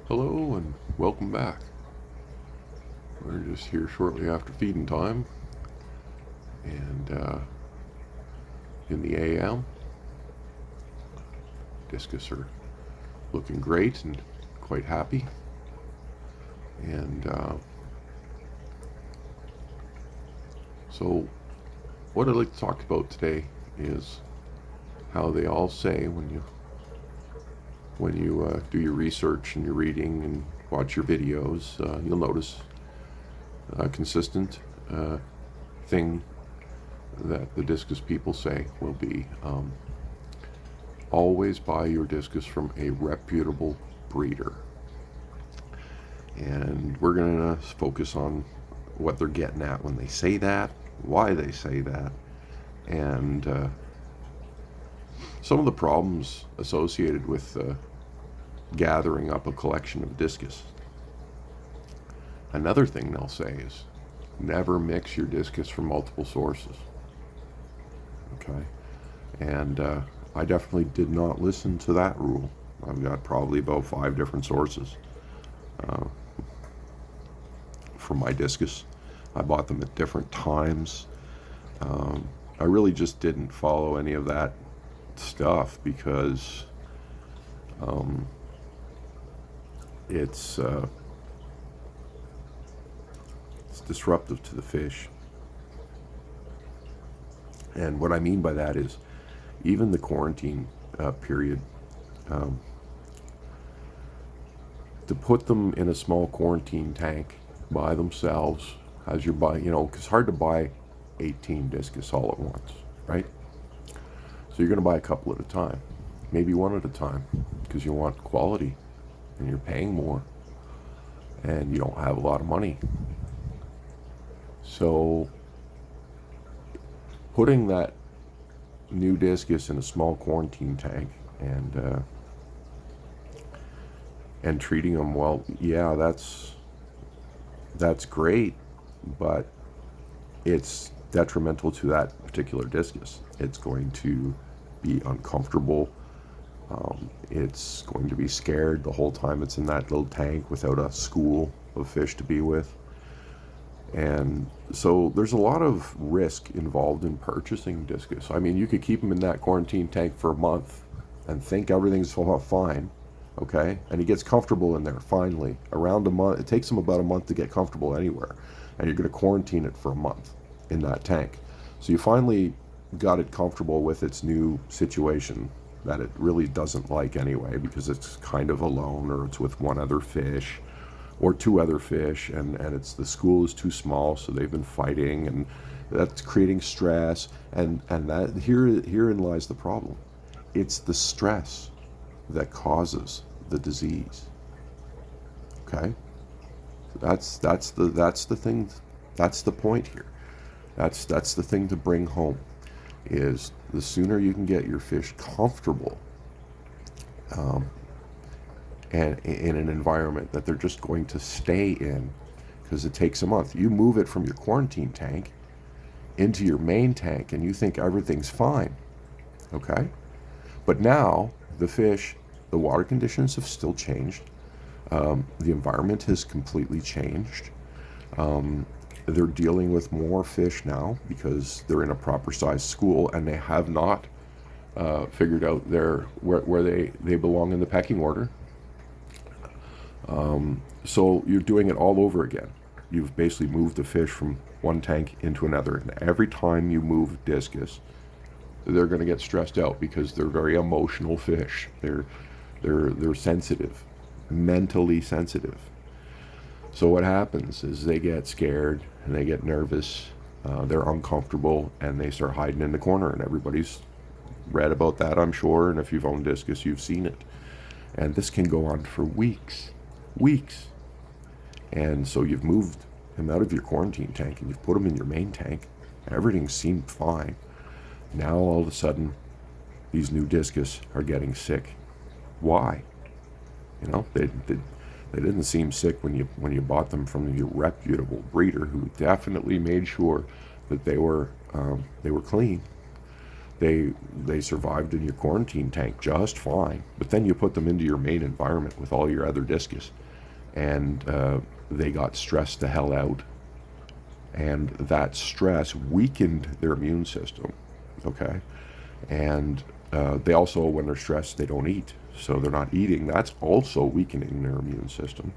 Hello and welcome back. We're just here shortly after feeding time, and in the AM, Discus are looking great and quite happy. And so, what I'd like to talk about today is how they all say when you do your research and your reading and watch your videos, you'll notice a consistent thing that the Discus people say will be always buy your Discus from a reputable breeder. And we're going to focus on what they're getting at when they say that, why they say that, and some of the problems associated with gathering up a collection of Discus. Another thing they'll say is never mix your Discus from multiple sources. Okay? And I definitely did not listen to that rule. I've got probably about 5 different sources for my Discus. I bought them at different times. I really just didn't follow any of that stuff because it's disruptive to the fish. And what I mean by that is even the quarantine period, to put them in a small quarantine tank by themselves as you're buying, because it's hard to buy 18 Discus all at once, right? So you're going to buy a couple at a time, maybe one at a time, because you want quality and you're paying more and you don't have a lot of money. So putting that new Discus in a small quarantine tank and treating them well, yeah, that's great, but it's detrimental to that particular Discus. It's going to be uncomfortable. It's going to be scared the whole time it's in that little tank without a school of fish to be with. And so there's a lot of risk involved in purchasing Discus. I mean, you could keep him in that quarantine tank for a month and think everything's fine, okay? And he gets comfortable in there finally. Around a month, it takes him about a month to get comfortable anywhere. And you're going to quarantine it for a month in that tank. So you finally got it comfortable with its new situation that it really doesn't like anyway, because it's kind of alone, or it's with one other fish or 2 other fish, and it's the school is too small, so they've been fighting, and that's creating stress, and that herein lies the problem. It's the stress that causes the disease. Okay? That's the thing. That's the point here. That's the thing to bring home, is the sooner you can get your fish comfortable and in an environment that they're just going to stay in, because it takes a month. You move it from your quarantine tank into your main tank and you think everything's fine, okay? But now the fish, the water conditions have still changed. The environment has completely changed. They're dealing with more fish now because they're in a proper size school, and they have not figured out where they belong in the pecking order. So you're doing it all over again. You've basically moved the fish from one tank into another, and every time you move Discus, they're going to get stressed out because they're very emotional fish. They're sensitive, mentally sensitive. So what happens is they get scared and they get nervous, they're uncomfortable, and they start hiding in the corner, and everybody's read about that, I'm sure, and if you've owned Discus, you've seen it. And this can go on for weeks. And so you've moved him out of your quarantine tank and you've put him in your main tank. Everything seemed fine. Now all of a sudden, these new Discus are getting sick. Why? They didn't seem sick when you bought them from your reputable breeder, who definitely made sure that they were clean. they survived in your quarantine tank just fine. But then you put them into your main environment with all your other discus, and they got stressed the hell out. And that stress weakened their immune system, okay? And they also, when they're stressed, they don't eat. So they're not eating. That's also weakening their immune system.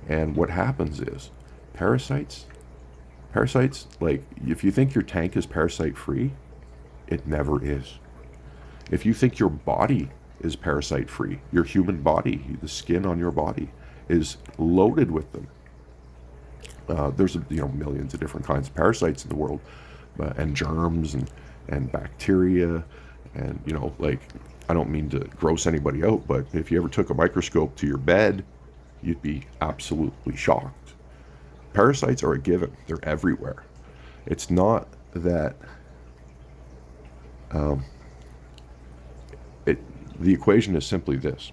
And what happens is, parasites, like, if you think your tank is parasite-free, it never is. If you think your body is parasite-free, your human body, the skin on your body, is loaded with them. There's millions of different kinds of parasites in the world, and germs and bacteria, and like, I don't mean to gross anybody out, but if you ever took a microscope to your bed, you'd be absolutely shocked. Parasites are a given. They're everywhere. It's not that the equation is simply this.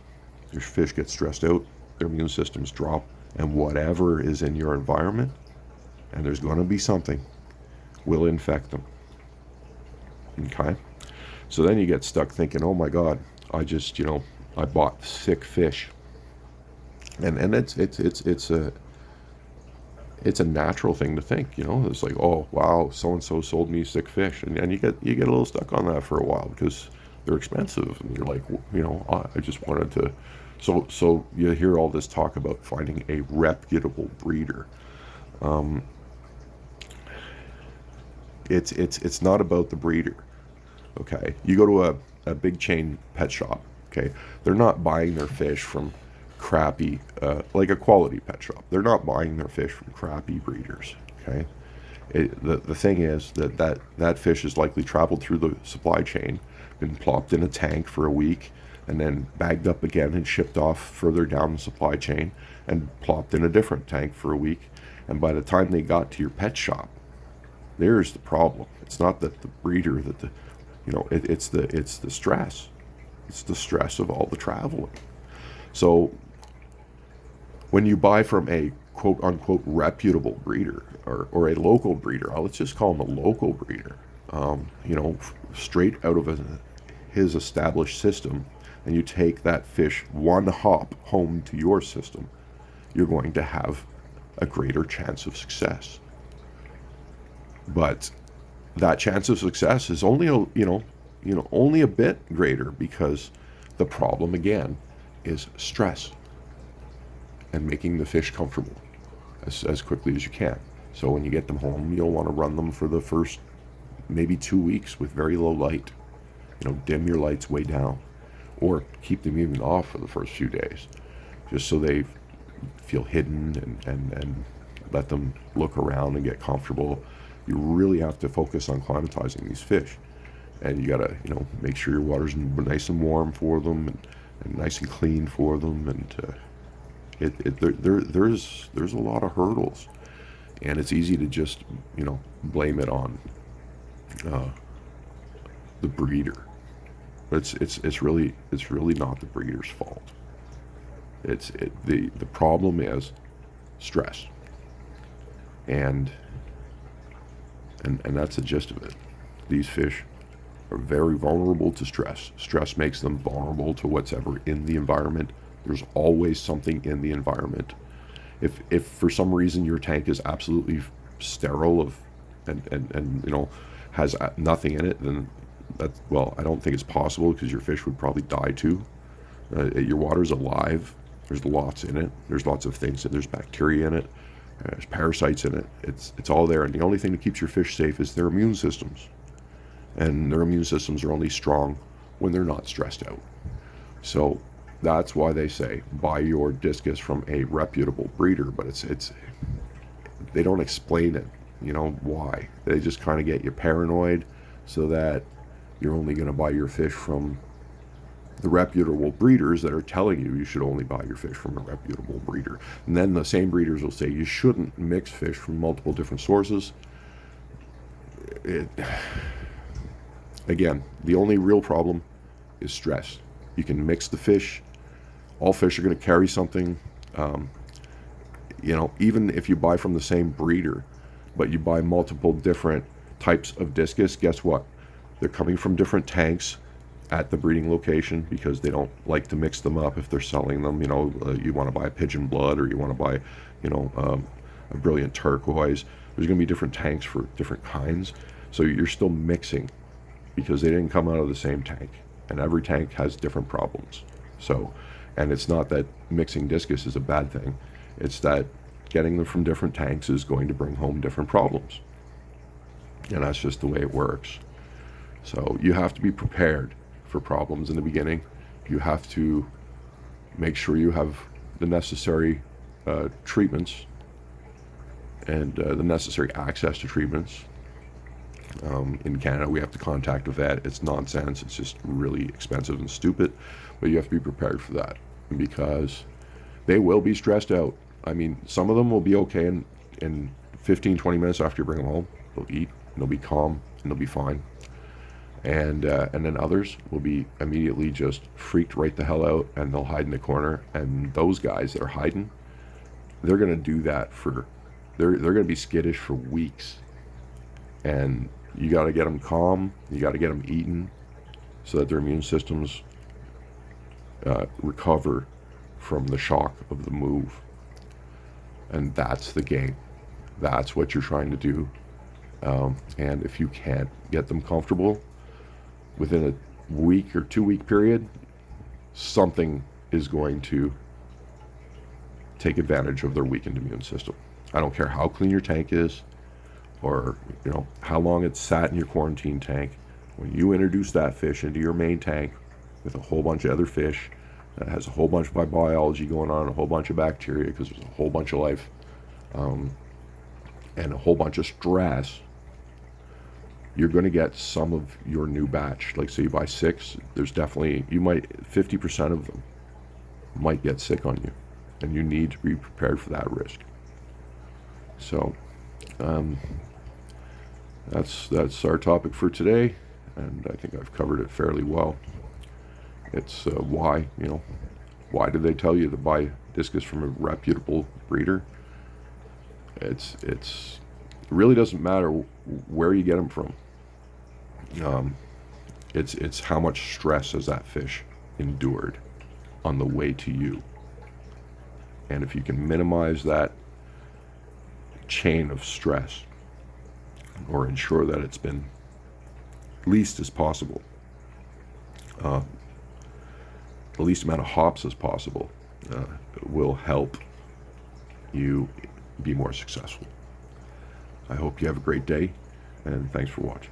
Your fish get stressed out, their immune systems drop, and whatever is in your environment, and there's going to be something, will infect them. Okay? So then you get stuck thinking, oh my God, I just, I bought sick fish. And it's a natural thing to think, It's like, oh wow, so and so sold me sick fish, and you get a little stuck on that for a while because they're expensive, and you're like, I just wanted to. So you hear all this talk about finding a reputable breeder. It's not about the breeder. Okay, you go to a big chain pet shop. Okay, they're not buying their fish from crappy, like a quality pet shop. They're not buying their fish from crappy breeders. Okay, the thing is that fish has likely traveled through the supply chain, been plopped in a tank for a week, and then bagged up again and shipped off further down the supply chain and plopped in a different tank for a week. And by the time they got to your pet shop, there's the problem. It's not that the breeder, it's the stress. It's the stress of all the traveling. So when you buy from a quote unquote reputable breeder or a local breeder, let's just call him a local breeder, straight out of his established system, and you take that fish one hop home to your system, you're going to have a greater chance of success. But that chance of success is only only a bit greater because the problem again is stress and making the fish comfortable as quickly as you can. So when you get them home, you'll want to run them for the first maybe 2 weeks with very low light. Dim your lights way down, or keep them even off for the first few days, just so they feel hidden, and let them look around and get comfortable. You really have to focus on climatizing these fish, and you gotta make sure your water's nice and warm for them, and nice and clean for them, and there's a lot of hurdles, and it's easy to just blame it on the breeder. But it's really not the breeder's fault. The problem is stress, and that's the gist of it. These fish are very vulnerable to stress. Stress makes them vulnerable to what's ever in the environment. There's always something in the environment. If for some reason your tank is absolutely sterile and has nothing in it, then I don't think it's possible, because your fish would probably die too. Your water's alive. There's lots in it. There's lots of things. There's bacteria in it. There's parasites in it. It's all there. And the only thing that keeps your fish safe is their immune systems. And their immune systems are only strong when they're not stressed out. So that's why they say buy your discus from a reputable breeder. But it's they don't explain it. Why. They just kind of get you paranoid, so that you're only going to buy your fish from the reputable breeders that are telling you should only buy your fish from a reputable breeder. And then the same breeders will say you shouldn't mix fish from multiple different sources. Again, the only real problem is stress. You can mix the fish. All fish are going to carry something. Even if you buy from the same breeder, but you buy multiple different types of discus, guess what? They're coming from different tanks at the breeding location because they don't like to mix them up if they're selling them. You know, you want to buy a pigeon blood, or you want to buy, you know, a brilliant turquoise. There's going to be different tanks for different kinds. So you're still mixing because they didn't come out of the same tank. And every tank has different problems. So, and it's not that mixing discus is a bad thing. It's that getting them from different tanks is going to bring home different problems. And that's just the way it works. So you have to be prepared for problems in the beginning. You have to make sure you have the necessary treatments and the necessary access to treatments. In Canada, we have to contact a vet. It's nonsense. It's just really expensive and stupid. But you have to be prepared for that because they will be stressed out. I mean, some of them will be okay in 15, 20 minutes after you bring them home. They'll eat, and they'll be calm, and they'll be fine. And then others will be immediately just freaked right the hell out, and they'll hide in the corner. And those guys that are hiding, they're going to do that they're going to be skittish for weeks. And you got to get them calm. You got to get them eating so that their immune systems recover from the shock of the move. And that's the game. That's what you're trying to do. And if you can't get them comfortable within a week or 2 week period, something is going to take advantage of their weakened immune system. I don't care how clean your tank is, or you know how long it's sat in your quarantine tank. When you introduce that fish into your main tank with a whole bunch of other fish that has a whole bunch of biology going on, a whole bunch of bacteria, because there's a whole bunch of life, and a whole bunch of stress, you're going to get some of your new batch. Like say you buy 6, there's definitely, 50% of them might get sick on you, and you need to be prepared for that risk. So that's our topic for today, and I think I've covered it fairly well. It's why did they tell you to buy discus from a reputable breeder? It really doesn't matter where you get them from. It's how much stress has that fish endured on the way to you, and if you can minimize that chain of stress, or ensure that it's been least as possible, the least amount of hops as possible, will help you be more successful. I hope you have a great day, and thanks for watching.